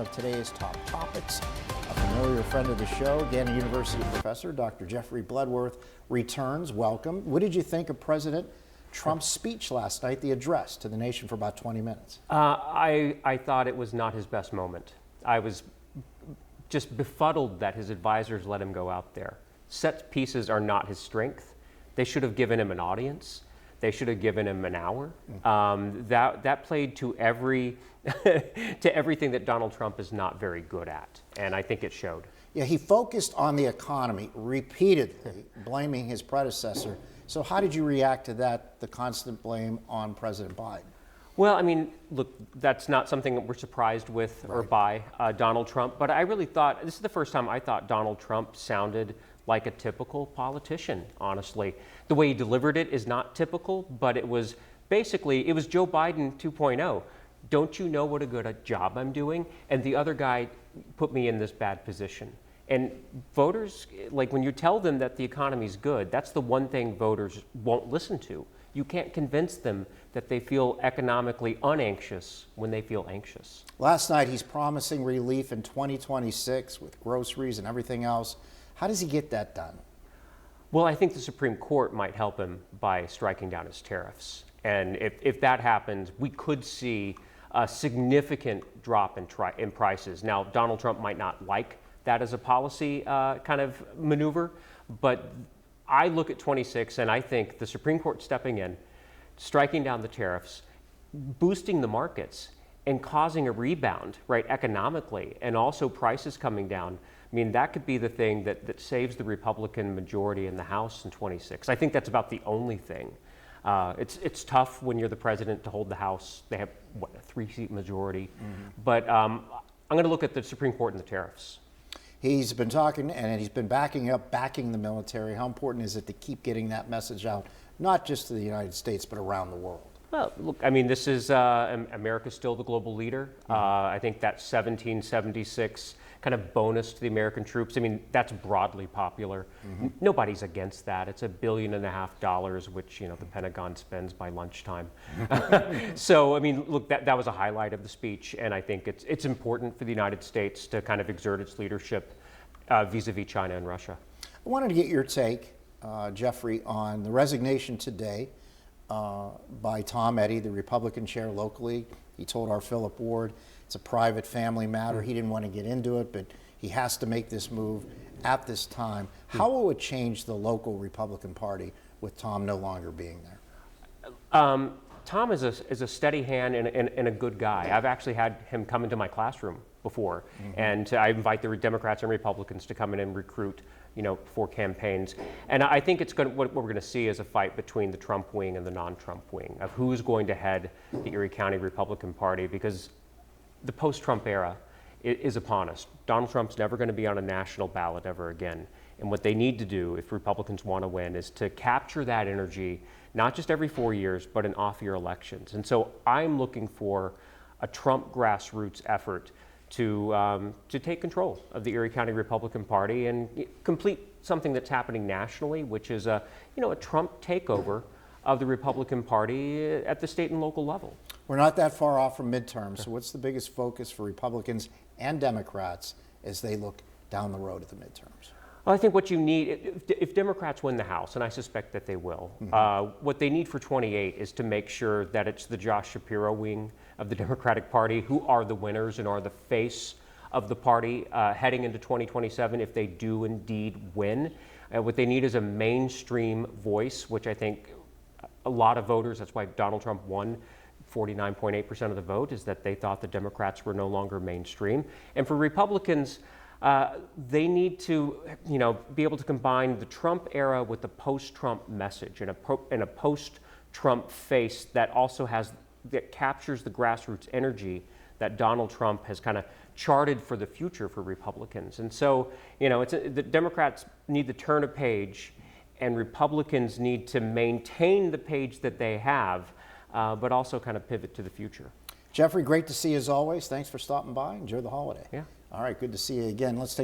Of today's top topics. A familiar friend of the show, Gannon University professor Dr. Jeffrey Bloodworth returns. Welcome. What did you think of President Trump's speech last night, the address to the nation for about 20 minutes? I thought it was not his best moment. I was just befuddled that his advisors let him go out there. Set pieces are not his strength. They should have given him an audience. They should have given him an hour. That played to everything that Donald Trump is not very good at, and I think it showed. Yeah, he focused on the economy repeatedly, blaming his predecessor. So how did you react to that, the constant blame on President Biden? Well, I mean, look, that's not something that we're surprised with or by Donald Trump, but I really thought, this is the first time I thought Donald Trump sounded like a typical politician, honestly. The way he delivered it is not typical, but it was basically, it was Joe Biden 2.0. Don't you know what a good job I'm doing? And the other guy put me in this bad position. And voters, like when you tell them that the economy's good, that's the one thing voters won't listen to. You can't convince them that they feel economically unanxious when they feel anxious. Last night, he's promising relief in 2026 with groceries and everything else. How does he get that done? Well, I think the Supreme Court might help him by striking down his tariffs. And if that happens, we could see a significant drop in prices. Now, Donald Trump might not like that as a policy kind of maneuver, but I look at 26 and I think the Supreme Court stepping in, striking down the tariffs, boosting the markets, and causing a rebound, right, economically, and also prices coming down. I mean, that could be the thing that saves the Republican majority in the House in 26. I think that's about the only thing. It's tough when you're the president to hold the House. They have, what, a 3-seat majority? But I'm going to look at the Supreme Court and the tariffs. He's been talking and he's been backing the military. How important is it to keep getting that message out, not just to the United States, but around the world? Well, look, I mean, this is, America's still the global leader. I think that 1776 kind of bonus to the American troops, I mean, that's broadly popular. Nobody's against that. It's $1.5 billion, which, you know, the Pentagon spends by lunchtime. So, I mean, look, that was a highlight of the speech, and I think it's important for the United States to kind of exert its leadership vis-a-vis China and Russia. I wanted to get your take, Jeffrey, on the resignation today by Tom Eddy, the Republican chair locally. He told our Philip Ward it's a private family matter. He didn't want to get into it, but he has to make this move at this time. How will it change the local Republican Party with Tom no longer being there? Tom is a steady hand and a good guy. I've actually had him come into my classroom before, and I invite the Democrats and Republicans to come in and recruit, you know, for campaigns. And I think it's what we're going to see is a fight between the Trump wing and the non-Trump wing of who's going to head the Erie County Republican Party, because the post-Trump era is upon us. Donald Trump's never going to be on a national ballot ever again. And what they need to do, if Republicans want to win, is to capture that energy, not just every 4 years, but in off-year elections. And so I'm looking for a Trump grassroots effort to take control of the Erie County Republican Party and complete something that's happening nationally, which is a Trump takeover of the Republican Party at the state and local level. We're not that far off from midterms, so what's the biggest focus for Republicans and Democrats as they look down the road at the midterms? Well, I think what you need, if Democrats win the House, and I suspect that they will, what they need for 28 is to make sure that it's the Josh Shapiro wing of the Democratic Party who are the winners and are the face of the party heading into 2027 if they do indeed win. What they need is a mainstream voice, which I think a lot of voters, that's why Donald Trump won 49.8% of the vote, is that they thought the Democrats were no longer mainstream. And for Republicans, they need to, be able to combine the Trump era with the post-Trump message and a post-Trump face that also that captures the grassroots energy that Donald Trump has kind of charted for the future for Republicans. And so, the Democrats need to turn a page, and Republicans need to maintain the page that they have, but also kind of pivot to the future. Jeffrey, great to see you as always. Thanks for stopping by. Enjoy the holiday. Yeah. All right, good to see you again. Let's take